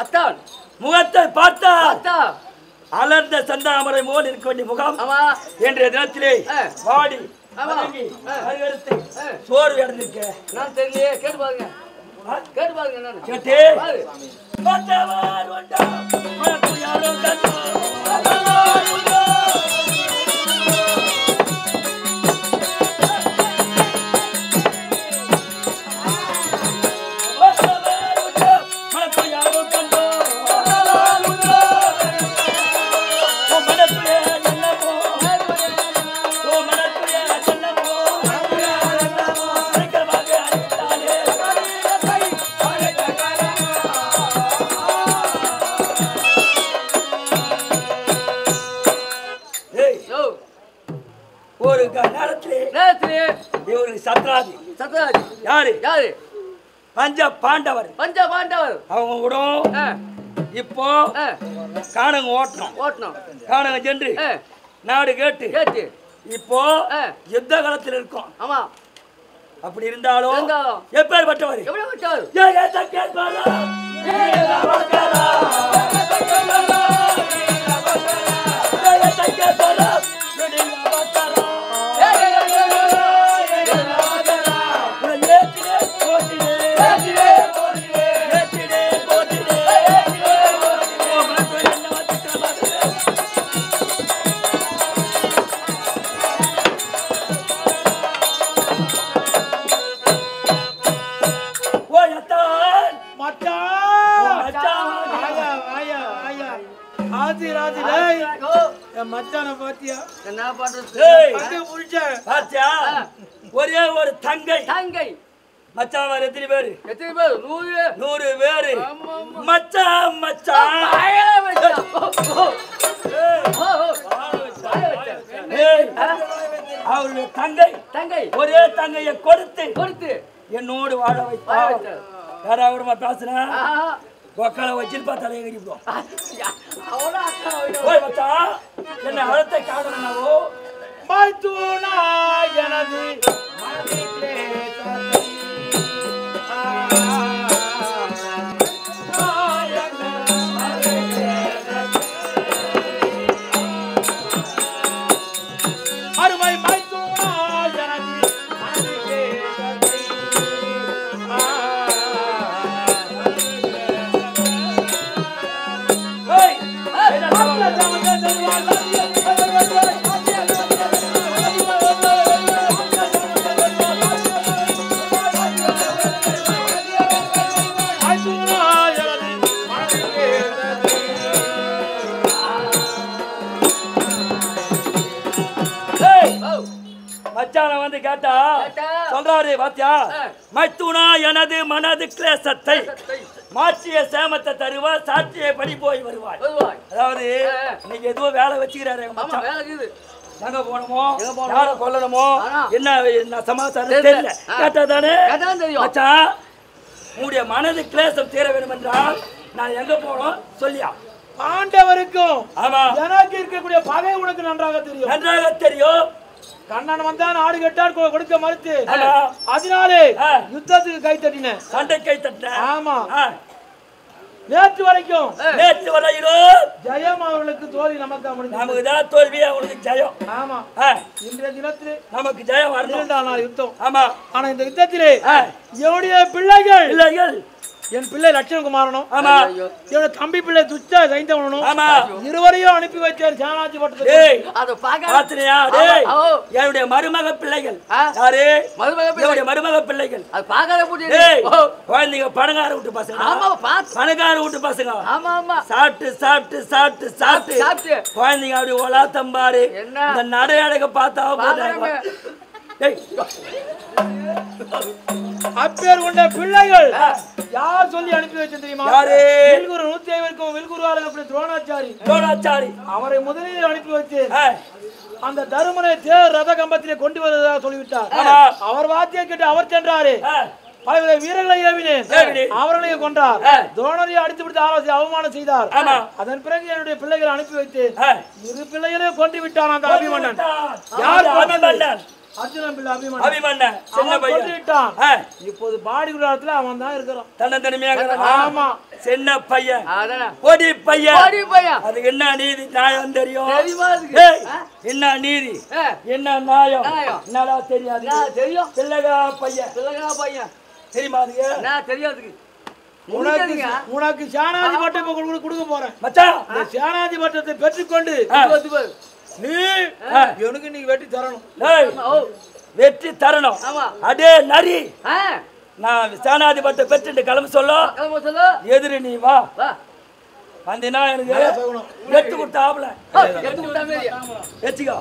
அத்தான் முகத்தை பார்த்தா அலர்ந்த சந்தாமரை போல் இருக்க வேண்டிய முகம் என்ற தினத்திலே வாடி சோறு இறந்திருக்க நான் தெரியலையே. கேட்டு பாருங்க, கேட்டு பாருங்க. கேட்டு பஞ்ச பாண்டவர் அவங்க கூட இப்போ காணங்க ஓட்டணும் காணங்க சென்று நாடு கேட்டு இப்போ யுத்த காலத்தில் இருக்கும். ஆமா, அப்படி இருந்தாலும் எப்பேற்பட்டவர் ஒரே ஒரு தங்கை மச்சான் எத்தனை பேரு 100 பேரு மச்சான் மச்சான் அவருடைய தங்கை ஒரே தங்கையை கொடுத்து என்னோடு வாழ வைத்தார். யாராவது பேசுனா ஒக்கால வச்சிருப்பா தலையை கடிப்போம். என்ன அழத்தை காணனாவோ எனது அருமை மச்சான வந்து கேட்டா சொல்றாரு பாத்தியா, மைத்துனா எனது மனது கிளேசத்தை மாற்றிய சேமத்தை தருவா சாட்சியை படி போய் வருவாய். அதாவது இன்னைக்கு எதுவும் வேலை வச்சுக்கிறாரு எங்க போனோமோ யார கொல்லணுமோ என்ன சமாச்சாரம் தெரியல கேட்டா தானே மச்சான் உங்களுடைய மனது கிளேசம் தீர வேண்டும் என்றால் நான் எங்க போனோம் சொல்லியா ஆண்டவருக்கும் ஆமா எனக்கு இருக்கக்கூடிய பகை உனக்கு நன்றாக தெரியும். கண்ணன் வந்தா நாடு கட்டார் கொடுக்க மறுத்து அதனாலே யுத்தத்துக்கு கை தட்டினேன், சண்டை கை தட்டினேன். ஆமா, நேற்று வரைக்கும் ஜெயம் அவர்களுக்கு தோல்வி நமக்கு தான் தோல்வி அவங்களுக்கு ஜெயம். ஆமா, இன்றைய தினத்திலே நமக்கு ஜெயம் வரணும். நாள் யுத்தம். ஆமா, ஆனா இந்த யுத்தத்திலே என்னுடைய பிள்ளைகள் என் பிள்ளை லட்சுமகுமாரனும் என்னோட தம்பி பிள்ளை துச்சா சைந்தவனும் இருவரையும் அனுப்பி வச்சார் சேனாட்சி பட்டத்துக்கு. என்னுடைய மருமக பிள்ளைகள் யாரு? என்னுடைய மருமக பிள்ளைகள் குழந்தைங்க பணக்கார விட்டு பசங்க, பணக்கார விட்டு பசங்க சாப்பிட்டு சாப்பிட்டு சாப்பிட்டு சாப்பிட்டு குழந்தைங்க அப்படி ஒலா தம்பாரு இந்த நடையழக பார்த்தா போட்டாங்க. அப்பேர் கொண்ட பிள்ளைகள் யார் சொல்லி அனுப்பி வச்சு தெரியுமா? வில்குரு 150 வில்குருவாளர் துரோணாச்சாரி அவரை முதலில் அனுப்பி வச்சு அந்த தருமனை தேர் ரத கம்பத்திலே கொண்டு வருவதாக சொல்லிவிட்டார். அவர் வார்த்தையை கேட்டு அவர் சென்றாரு. பல வீரர்களை ஏவினேன், அவர்களையும் கொன்றார். துரோணரையும் அடித்து விட்டு ஆலோசனை அவமானம் செய்தார். அதன் பிறகு என்னுடைய பிள்ளைகளை அனுப்பி வைத்து இரு பிள்ளைகளையும் கொண்டு விட்டான் அந்த அபிமன்னன். யார் அர்ஜுனன் பிள்ளை அபிமன்யு அபிமன்யன் சின்ன பையன் கொன்னுட்டான். இப்போது பாடி குடாரத்துல அவன் தான் இருக்கிறான். தன்னந்தனிமையாக ஆமா சின்ன பையன் அதானே பொடி பையன் ஓடி பையன் அதுக்கு என்ன நீதி நியாயம் தெரியும் தெரியுமா அதுக்கு? ஏய், என்ன நீதி என்ன நியாயம் நியாயம். என்னடா தெரியாது நான் தெரியும் பிள்ளைகா பையன் பிள்ளைங்க பையன் தெரியுமா அதுக்கு நான் தெரியாதுக்கு உனக்கு சேனாதி பட்டம் இப்ப கொடுக்க போறேன். மச்சான் இந்த சேனாதி பட்டத்தை பெற்றுக்கொண்டு நீ எனக்கு நீ வெட்டி தரணும். ஏய், வெற்றி தரணும் ஆமா அடே நரி ஆ நான் சேனாதிபட்ட பெற்று கிளம்ப சொல்லு கிளம்ப சொல்லு எதிரி நீ வா வா வந்தினா எனக்கு எட்டு கொடுத்த ஆபல எடுத்து விட்டா மேரி வச்சுக்கோ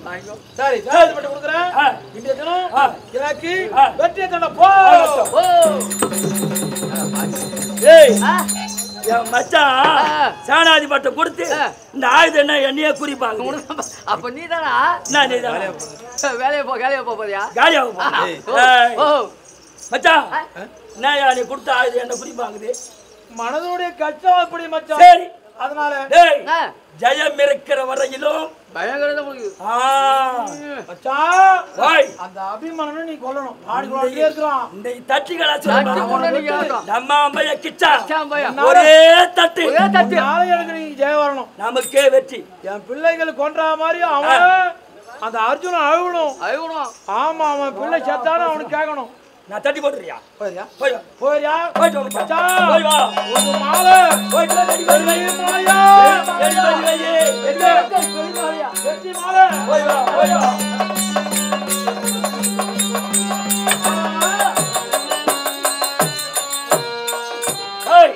வாங்கிக்கோ சரி சேனாதி பட்டம் கொடுக்குறேன். இன்றைய தினம் எனக்கு வெற்றி தர போ. ஓ ஏய் என் மச்சான் சேனாதிபட்ட கொடுத்து இந்த ஆயுதம் என்ன என்னையே குறிப்பாங்க அப்ப நீ தானா என்ன நீ தான் வேலையை போ போறியா காலியாக ஓ மச்சான் என்ன நீ கொடுத்த ஆயுதம் என்ன குறிப்பாங்குது மனதுடைய கஷ்டம் எப்படி மச்சான்? சரி அதனால டேய் ஜெயம் இருக்கிற வரையிலும் பயங்கரமா முடியுது மச்சான் ஓய் அந்த அபிமன்யனை நீ கொல்லணும். ஆடி கொண்டே இருக்கான். இந்த தட்டிகளா தட்டி சொல்லுமா கொண்டு நீ கேட்கணும் நம்ம அம்மைய கிச்சா பையன் ஒரே தட்டு ஒரே தட்டு நாளை எனக்கு நீ ஜெய வரணும். நமக்கே வெற்றி என் பிள்ளைகள் கொன்றா மாதிரி அவன் அந்த அர்ஜுனன் அழுகணும். அழுகணும் ஆமா அவன் பிள்ளை செத்தாலும் அவனுக்கு கேட்கணும். நான் தட்டி போட்டுறியா போறியா போய் வா போறியா போயிட்டு வா மச்சான். போய் வா ஒரு மாலை போயிட்டு வா ரெடி பண்ணி வை மாலையா ரெடி பண்ணி வை வெற்றி மாலை போய் வா போய் வா ஏய்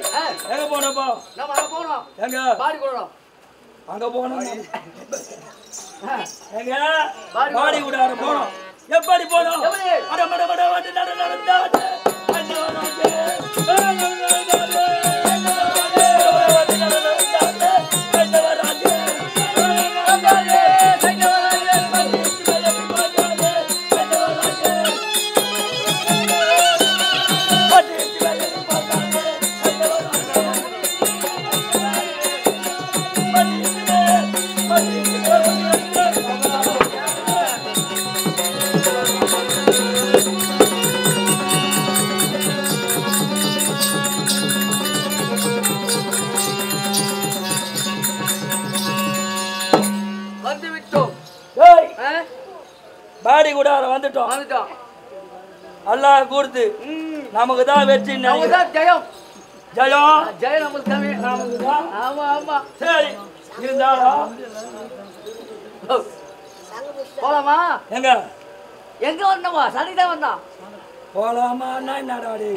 எங்க போனப்போ நம்ம அங்க போறோம் எங்க பாடி போறோம் அங்க போனோம் எங்க பாடி விடார போனோம் எப்படி போனோம் எப்படி? அட மட மட வந்து நட நடந்தாச்சு வந்து விட்டோம் பாடி கூடார வந்துட்டோம் வந்துட்டோம் அல்லாஹ் கூர்த்து நமக்கு தான் வெற்றி நமக்கு தான் ஜெயம் ஜெயம் ஜெயம் நமக்கு தானே நமக்கு தான் ஆமா ஆமா சரி இருந்தாலும் போலாமா எங்க எங்க வந்தோமா சனிதான் வந்தான் போலாமா என்னடாடி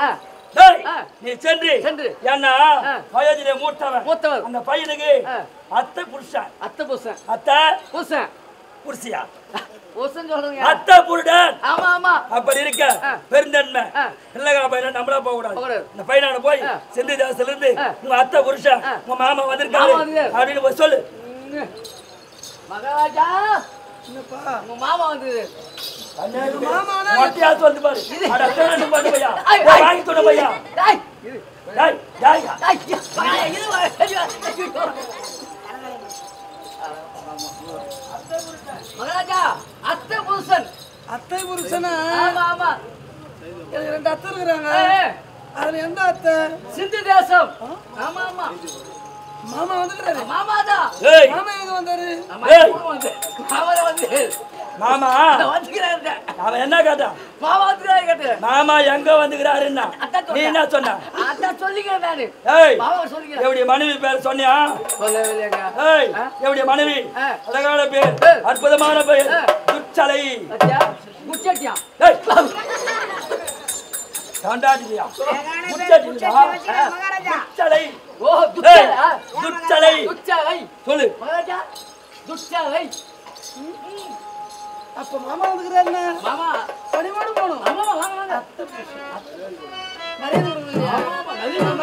ஆ டேய் நீ சென்று சென்று. என்ன வயதிலே மூத்தவன் மூத்தவர். அந்த பையனுக்கு அத்தை புருஷன் அத்தை புருஷன் அத்தை புருஷன் புருஷியா புருஷன் சொல்றீங்க அத்தை புருடன் ஆமா ஆமா அப்படி இருக்க பெருந்தன்மை பிள்ளைகா பையன் நம்மளா போக கூடாது போகக்கூடாது. இந்த பையனான போய் செந்தி தேசத்துல இருந்து உங்க அத்தை புருஷன் உங்க மாமா வந்திருக்காரு மாமா வந்திருக்காரு. அப்படின்னு போய் சொல்லு மகாராஜா உங்க மாமா வந்தது மொட்டையா சொல்லு பாரு அட திருடன் பாரு பையா வாங்கி தொட பையா டேய் டேய் டேய் மகாராஜா அத்தை புருஷன் அத்தை புருஷனா? ஆமா ஆமா எனக்கு 2 அத்தை இருக்கிறாங்க. அதுல எந்த அத்தை? சிந்து தேசம் ஆமா ஆமா மாமா வந்துக்கிறாரு. மாமாதான் ஏய் மாமா எங்க வந்தாரு? மாமா வந்து மாமா வந்துக்கிறாரு அவன் என்ன கேட்டான் மாமா வந்துக்கிறாரு கேட்டு மாமா எங்க வந்துக்கிறாருன்னா நீ என்ன சொன்ன அதான் சொல்லிக்கிறேன் நானு ஏய் மாமா சொல்லிக்கிறேன் எவடைய மனைவி பேர் சொன்னியா சொல்லவில்லைங்க ஏய் எவடைய மனைவி அழகான பேர் அற்புதமான பேர் துச்சலை அச்சா முச்சட்டியா ஏய் காண்டாடியா முச்சட்டியா துச்சலை ஓ துச்சலை துச்சலை துச்சலை சொல்லு மகாராஜா துச்சலை அப்ப மாமா வந்துக்கிறாருன்னா மாமா பணிவோடு போகணும். ஆமா வாங்க வாங்க மரியாதை கொடுக்குறியா? ஆமா